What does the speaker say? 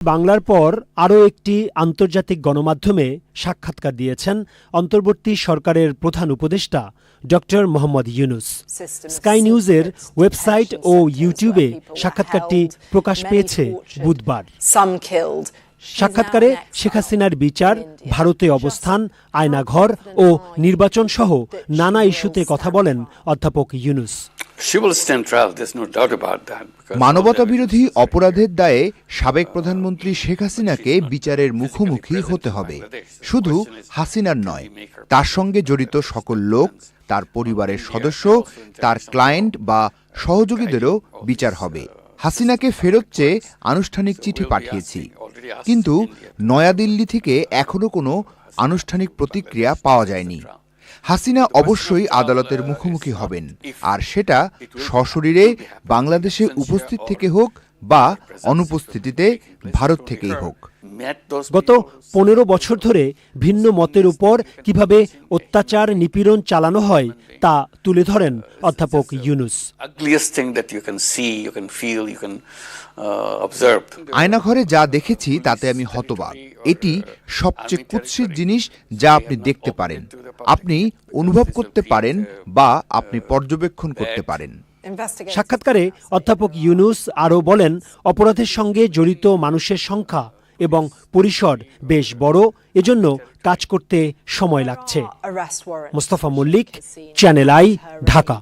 বাংলার পর আরও একটি আন্তর্জাতিক গণমাধ্যমে সাক্ষাৎকার দিয়েছেন অন্তর্বর্তী সরকারের প্রধান উপদেষ্টা ডক্টর মোহাম্মদ ইউনূস। স্কাই নিউজের ওয়েবসাইট ও ইউটিউবে সাক্ষাৎকারটি প্রকাশ পেয়েছে বুধবার। সাক্ষাৎকারে শেখ হাসিনার বিচার, ভারতে অবস্থান, আয়নাঘর ও নির্বাচন সহ নানা ইস্যুতে কথা বলেন অধ্যাপক ইউনূস। মানবতাবিরোধী অপরাধের দায়ে সাবেক প্রধানমন্ত্রী শেখ হাসিনাকে বিচারের মুখোমুখি হতে হবে। শুধু হাসিনার নয়, তার সঙ্গে জড়িত সকল লোক, তার পরিবারের সদস্য, তার ক্লায়েন্ট বা সহযোগীদেরও বিচার হবে। হাসিনাকে ফেরত চেয়ে আনুষ্ঠানিক চিঠি পাঠিয়েছি, কিন্তু নয়াদিল্লি থেকে এখনো কোনো আনুষ্ঠানিক প্রতিক্রিয়া পাওয়া যায়নি। হাসিনা অবশ্যই আদালতের মুখোমুখি হবেন, আর সেটা সশরীরে বাংলাদেশে উপস্থিত থেকে হোক বা অনুপস্থিতিতে ভারত থেকেই হোক। গত 15 বছর ধরে ভিন্ন মতের উপর কিভাবে অত্যাচার নিপীড়ন চালানো হয় তা তুলে ধরেন অধ্যাপক ইউনূস। আয়নাঘরে যা দেখেছি তাতে আমি হতবাক। এটি সবচেয়ে কুৎসিত জিনিস যা আপনি দেখতে পারেন, আপনি অনুভব করতে পারেন বা আপনি পর্যবেক্ষণ করতে পারেন। সাক্ষাৎকারে অধ্যাপক ইউনূস আরও বলেন, অপরাধের সঙ্গে জড়িত মানুষের সংখ্যা এবং পরিসর বেশ বড়, এজন্য কাজ করতে সময় লাগছে। Mostafa Mallik, channel I, Dhaka.